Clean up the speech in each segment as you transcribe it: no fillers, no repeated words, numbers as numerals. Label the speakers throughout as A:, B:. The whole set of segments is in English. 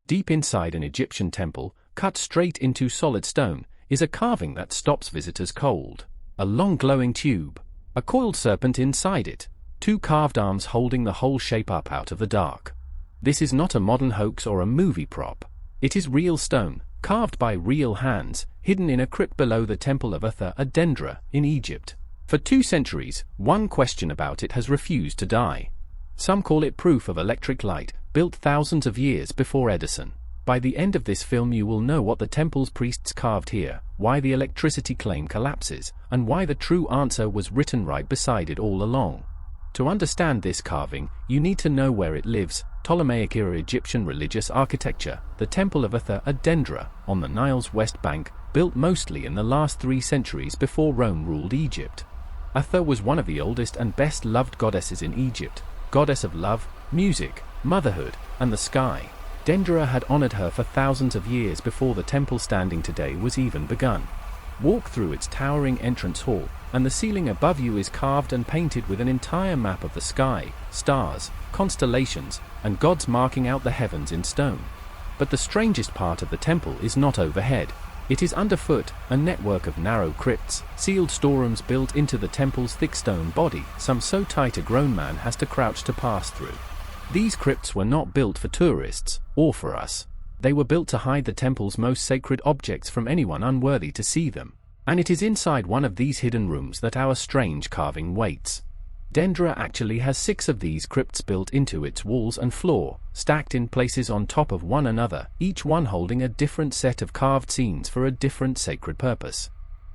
A: Deep inside an Egyptian temple, cut straight into solid stone, is a carving that stops visitors cold. A long glowing tube, a coiled serpent inside it, two carved arms holding the whole shape up out of the dark. This is not a modern hoax or a movie prop. It is real stone, carved by real hands, hidden in a crypt below the Temple of Hathor at Dendera, in Egypt. For 2 centuries, one question about it has refused to die. Some call it proof of electric light, built thousands of years before Edison. By the end of this film you will know what the temple's priests carved here, why the electricity claim collapses, and why the true answer was written right beside it all along. To understand this carving, you need to know where it lives. Ptolemaic-era Egyptian religious architecture, the Temple of Hathor at Dendera, on the Nile's west bank, built mostly in the last 3 centuries before Rome ruled Egypt. Hathor was one of the oldest and best-loved goddesses in Egypt, goddess of love, music, motherhood, and the sky. Dendera had honored her for thousands of years before the temple standing today was even begun. Walk through its towering entrance hall, and the ceiling above you is carved and painted with an entire map of the sky, stars, constellations, and gods marking out the heavens in stone. But the strangest part of the temple is not overhead. It is underfoot, a network of narrow crypts, sealed storerooms built into the temple's thick stone body, some so tight a grown man has to crouch to pass through. These crypts were not built for tourists, or for us. They were built to hide the temple's most sacred objects from anyone unworthy to see them. And it is inside one of these hidden rooms that our strange carving waits. Dendera actually has 6 of these crypts built into its walls and floor, stacked in places on top of one another, each one holding a different set of carved scenes for a different sacred purpose.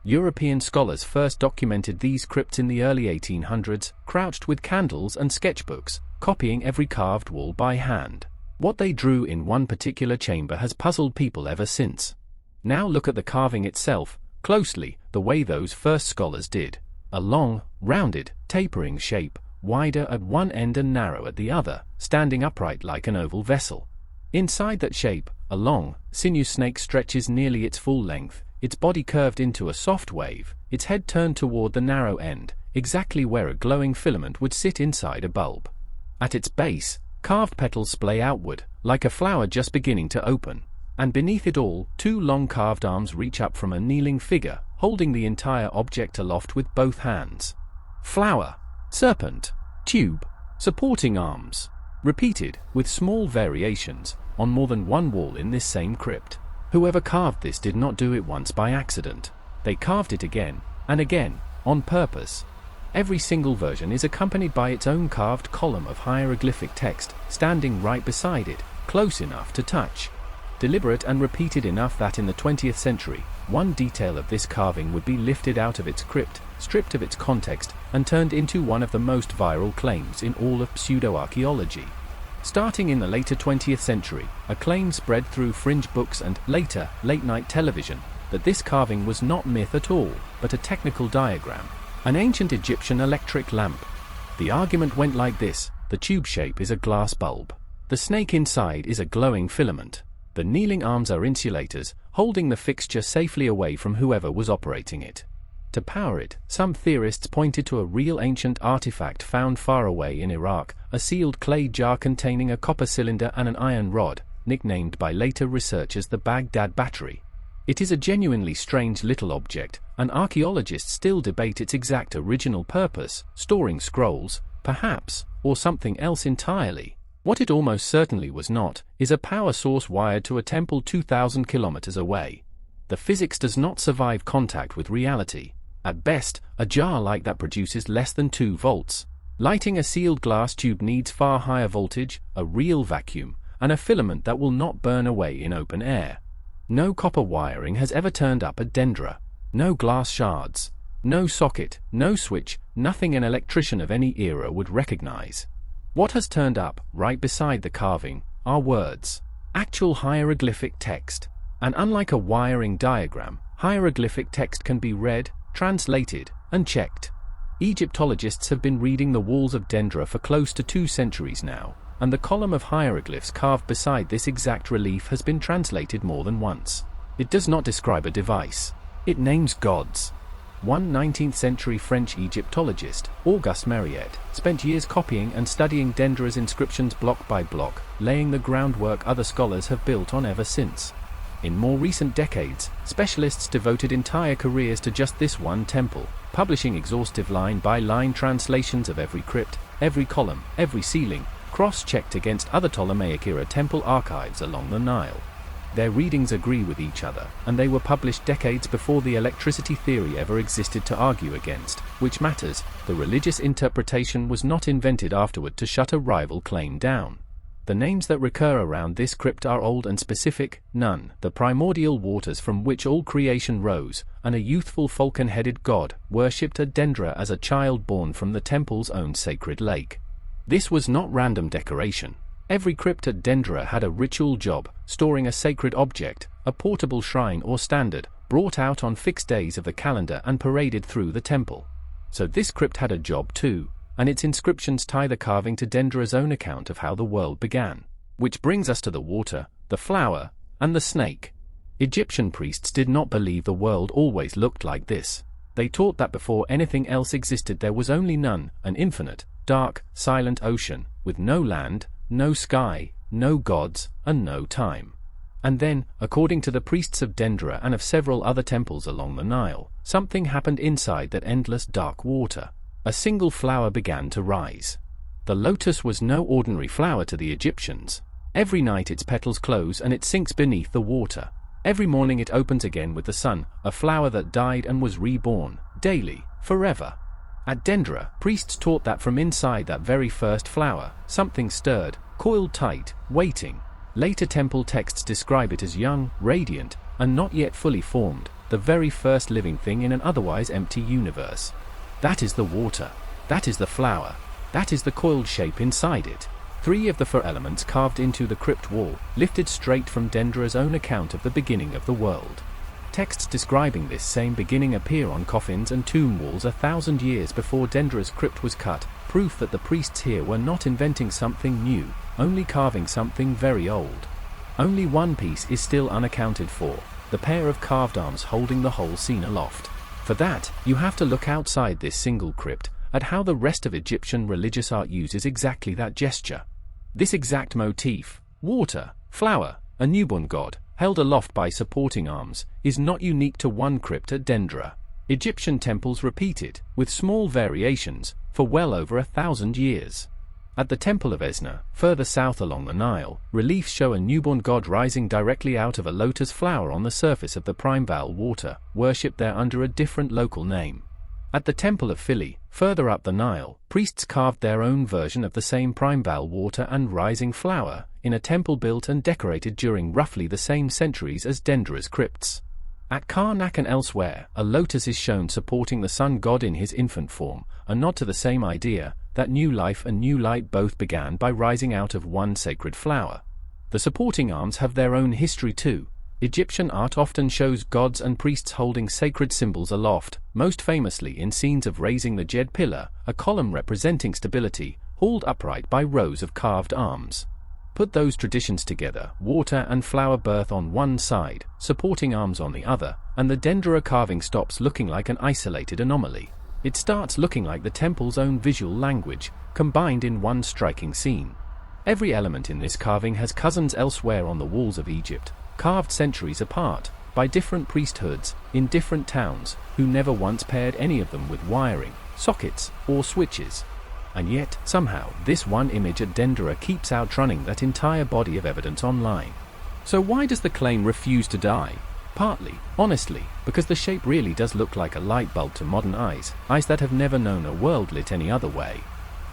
A: European scholars first documented these crypts in the early 1800s, crouched with candles and sketchbooks, copying every carved wall by hand. What they drew in one particular chamber has puzzled people ever since. Now look at the carving itself, closely, the way those first scholars did. A long, rounded, tapering shape, wider at one end and narrow at the other, standing upright like an oval vessel. Inside that shape, a long, sinuous snake stretches nearly its full length, its body curved into a soft wave, its head turned toward the narrow end, exactly where a glowing filament would sit inside a bulb. At its base, carved petals splay outward, like a flower just beginning to open. And beneath it all, 2 long carved arms reach up from a kneeling figure, holding the entire object aloft with both hands. Flower, serpent, tube, supporting arms. Repeated, with small variations, on more than one wall in this same crypt. Whoever carved this did not do it once by accident. They carved it again, and again, on purpose. Every single version is accompanied by its own carved column of hieroglyphic text, standing right beside it, close enough to touch. Deliberate and repeated enough that in the 20th century, one detail of this carving would be lifted out of its crypt, stripped of its context, and turned into one of the most viral claims in all of pseudo-archaeology. Starting in the later 20th century, a claim spread through fringe books and, later, late-night television, that this carving was not myth at all, but a technical diagram, an ancient Egyptian electric lamp. The argument went like this: the tube shape is a glass bulb. The snake inside is a glowing filament. The kneeling arms are insulators, holding the fixture safely away from whoever was operating it. To power it, some theorists pointed to a real ancient artifact found far away in Iraq, a sealed clay jar containing a copper cylinder and an iron rod, nicknamed by later researchers the Baghdad Battery. It is a genuinely strange little object, and archaeologists still debate its exact original purpose, storing scrolls, perhaps, or something else entirely. What it almost certainly was not, is a power source wired to a temple 2,000 kilometers away. The physics does not survive contact with reality. At best, a jar like that produces less than 2 volts. Lighting a sealed glass tube needs far higher voltage, a real vacuum, and a filament that will not burn away in open air. No copper wiring has ever turned up at Dendera. No glass shards. No socket, no switch, nothing an electrician of any era would recognize. What has turned up, right beside the carving, are words. Actual hieroglyphic text. And unlike a wiring diagram, hieroglyphic text can be read, translated, and checked. Egyptologists have been reading the walls of Dendera for close to 2 centuries now, and the column of hieroglyphs carved beside this exact relief has been translated more than once. It does not describe a device. It names gods. One 19th-century French Egyptologist, Auguste Mariette, spent years copying and studying Dendera's inscriptions block by block, laying the groundwork other scholars have built on ever since. In more recent decades, specialists devoted entire careers to just this one temple, publishing exhaustive line-by-line translations of every crypt, every column, every ceiling, cross-checked against other Ptolemaic-era temple archives along the Nile. Their readings agree with each other, and they were published decades before the electricity theory ever existed to argue against, which matters. The religious interpretation was not invented afterward to shut a rival claim down. The names that recur around this crypt are old and specific: Nun, the primordial waters from which all creation rose, and a youthful falcon-headed god, worshipped at Dendera as a child born from the temple's own sacred lake. This was not random decoration. Every crypt at Dendera had a ritual job, storing a sacred object, a portable shrine or standard, brought out on fixed days of the calendar and paraded through the temple. So this crypt had a job too, and its inscriptions tie the carving to Dendera's own account of how the world began. Which brings us to the water, the flower, and the snake. Egyptian priests did not believe the world always looked like this. They taught that before anything else existed there was only Nun, an infinite, dark, silent ocean, with no land, no sky, no gods, and no time. And then, according to the priests of Dendera and of several other temples along the Nile, something happened inside that endless dark water. A single flower began to rise. The lotus was no ordinary flower to the Egyptians. Every night its petals close and it sinks beneath the water. Every morning it opens again with the sun, a flower that died and was reborn, daily, forever. At Dendera, priests taught that from inside that very first flower, something stirred, coiled tight, waiting. Later temple texts describe it as young, radiant, and not yet fully formed, the very first living thing in an otherwise empty universe. That is the water. That is the flower. That is the coiled shape inside it. 3 of the 4 elements carved into the crypt wall, lifted straight from Dendera's own account of the beginning of the world. Texts describing this same beginning appear on coffins and tomb walls 1,000 years before Dendera's crypt was cut, proof that the priests here were not inventing something new, only carving something very old. Only one piece is still unaccounted for, the pair of carved arms holding the whole scene aloft. For that, you have to look outside this single crypt, at how the rest of Egyptian religious art uses exactly that gesture. This exact motif, water, flower, a newborn god, held aloft by supporting arms, is not unique to one crypt at Dendera. Egyptian temples repeat it, with small variations, for well over 1,000 years. At the Temple of Esna, further south along the Nile, reliefs show a newborn god rising directly out of a lotus flower on the surface of the primeval water, worshipped there under a different local name. At the Temple of Philae, further up the Nile, priests carved their own version of the same primeval water and rising flower, in a temple built and decorated during roughly the same centuries as Dendera's crypts. At Karnak and elsewhere, a lotus is shown supporting the sun god in his infant form, a nod to the same idea, that new life and new light both began by rising out of one sacred flower. The supporting arms have their own history too. Egyptian art often shows gods and priests holding sacred symbols aloft, most famously in scenes of raising the Djed pillar, a column representing stability, hauled upright by rows of carved arms. Put those traditions together, water and flower birth on one side, supporting arms on the other, and the Dendera carving stops looking like an isolated anomaly. It starts looking like the temple's own visual language, combined in one striking scene. Every element in this carving has cousins elsewhere on the walls of Egypt, carved centuries apart, by different priesthoods, in different towns, who never once paired any of them with wiring, sockets, or switches. And yet, somehow, this one image at Dendera keeps outrunning that entire body of evidence online. So why does the claim refuse to die? Partly, honestly, because the shape really does look like a light bulb to modern eyes that have never known a world lit any other way.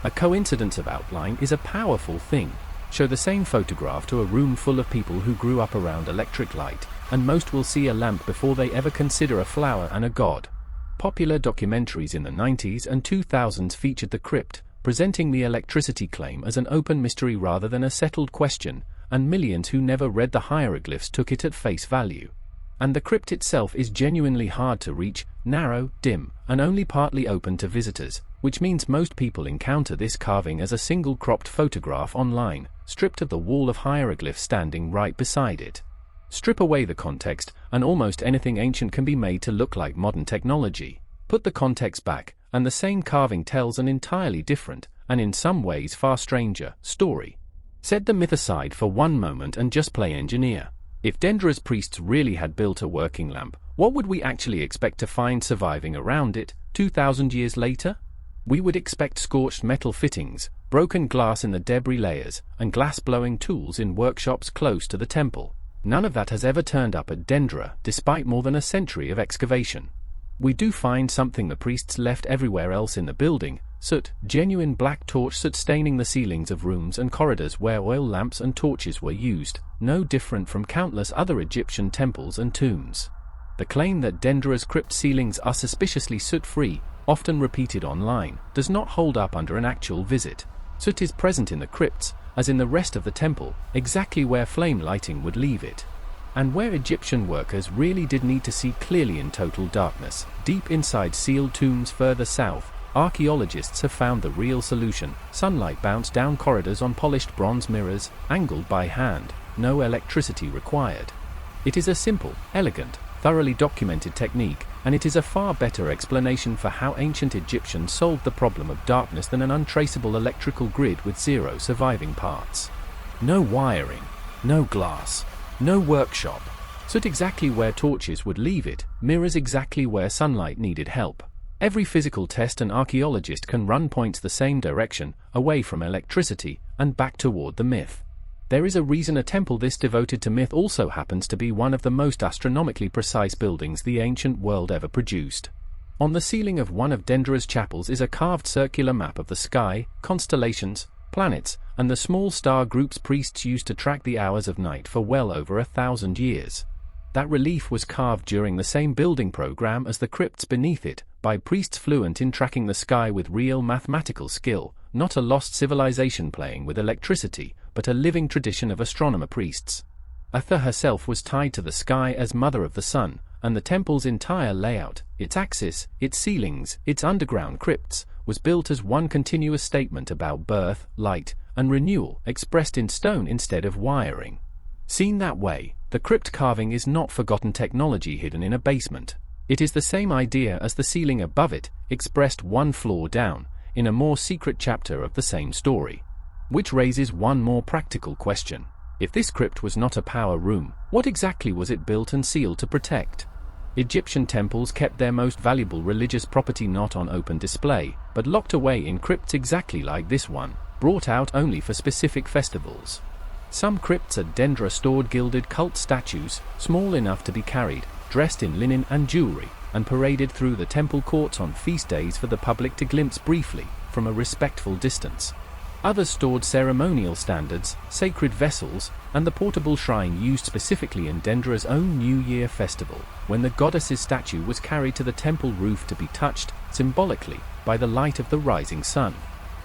A: A coincidence of outline is a powerful thing. Show the same photograph to a room full of people who grew up around electric light, and most will see a lamp before they ever consider a flower and a god. Popular documentaries in the 90s and 2000s featured the crypt, presenting the electricity claim as an open mystery rather than a settled question, and millions who never read the hieroglyphs took it at face value. And the crypt itself is genuinely hard to reach, narrow, dim, and only partly open to visitors, which means most people encounter this carving as a single cropped photograph online, stripped of the wall of hieroglyphs standing right beside it. Strip away the context, and almost anything ancient can be made to look like modern technology. Put the context back, and the same carving tells an entirely different, and in some ways far stranger, story. Set the myth aside for one moment and just play engineer. If Dendera's priests really had built a working lamp, what would we actually expect to find surviving around it, 2,000 years later? We would expect scorched metal fittings, broken glass in the debris layers, and glass-blowing tools in workshops close to the temple. None of that has ever turned up at Dendera, despite more than a century of excavation. We do find something the priests left everywhere else in the building: soot, genuine black torch soot staining the ceilings of rooms and corridors where oil lamps and torches were used, no different from countless other Egyptian temples and tombs. The claim that Dendera's crypt ceilings are suspiciously soot-free, often repeated online, does not hold up under an actual visit. Soot is present in the crypts, as in the rest of the temple, exactly where flame lighting would leave it. And where Egyptian workers really did need to see clearly in total darkness, deep inside sealed tombs further south, archaeologists have found the real solution: sunlight bounced down corridors on polished bronze mirrors, angled by hand, no electricity required. It is a simple, elegant, thoroughly documented technique, and it is a far better explanation for how ancient Egyptians solved the problem of darkness than an untraceable electrical grid with zero surviving parts. No wiring, no glass, no workshop. Soot exactly where torches would leave it, mirrors exactly where sunlight needed help. Every physical test an archaeologist can run points the same direction, away from electricity, and back toward the myth. There is a reason a temple this devoted to myth also happens to be one of the most astronomically precise buildings the ancient world ever produced. On the ceiling of one of Dendera's chapels is a carved circular map of the sky, constellations, planets, and the small star groups priests used to track the hours of night for well over 1,000 years. That relief was carved during the same building program as the crypts beneath it, by priests fluent in tracking the sky with real mathematical skill, not a lost civilization playing with electricity, but a living tradition of astronomer priests. Hathor herself was tied to the sky as mother of the sun, and the temple's entire layout, its axis, its ceilings, its underground crypts, was built as one continuous statement about birth, light, and renewal, expressed in stone instead of wiring. Seen that way, the crypt carving is not forgotten technology hidden in a basement. It is the same idea as the ceiling above it, expressed one floor down, in a more secret chapter of the same story. Which raises one more practical question. If this crypt was not a power room, what exactly was it built and sealed to protect? Egyptian temples kept their most valuable religious property not on open display, but locked away in crypts exactly like this one, brought out only for specific festivals. Some crypts at Dendera stored gilded cult statues, small enough to be carried, dressed in linen and jewelry, and paraded through the temple courts on feast days for the public to glimpse briefly, from a respectful distance. Others stored ceremonial standards, sacred vessels, and the portable shrine used specifically in Dendera's own New Year festival, when the goddess's statue was carried to the temple roof to be touched, symbolically, by the light of the rising sun.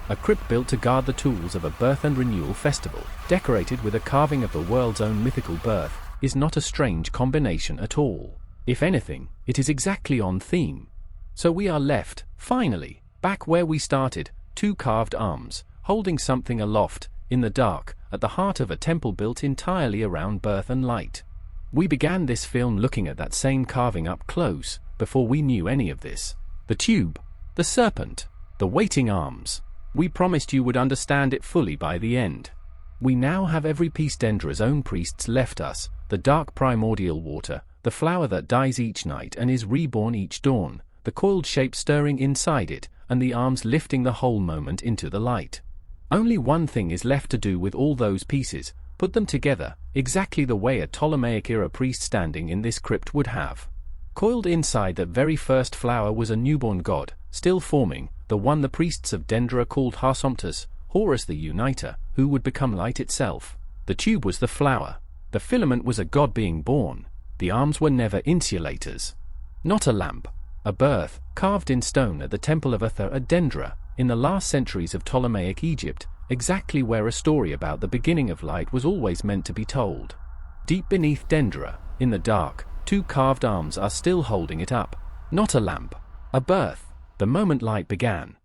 A: A crypt built to guard the tools of a birth and renewal festival, decorated with a carving of the world's own mythical birth, is not a strange combination at all. If anything, it is exactly on theme. So we are left, finally, back where we started, two carved arms, holding something aloft, in the dark, at the heart of a temple built entirely around birth and light. We began this film looking at that same carving up close, before we knew any of this. The tube, the serpent, the waiting arms. We promised you would understand it fully by the end. We now have every piece Dendera's own priests left us: the dark primordial water, the flower that dies each night and is reborn each dawn, the coiled shape stirring inside it, and the arms lifting the whole moment into the light. Only one thing is left to do with all those pieces: put them together, exactly the way a Ptolemaic-era priest standing in this crypt would have. Coiled inside that very first flower was a newborn god, still forming, the one the priests of Dendera called Harsomptus, Horus the Uniter, who would become light itself. The tube was the flower. The filament was a god being born. The arms were never insulators. Not a lamp. A birth, carved in stone at the Temple of Hathor at Dendera, in the last centuries of Ptolemaic Egypt, exactly where a story about the beginning of light was always meant to be told. Deep beneath Dendera, in the dark, two carved arms are still holding it up. Not a lamp. A birth. The moment light began.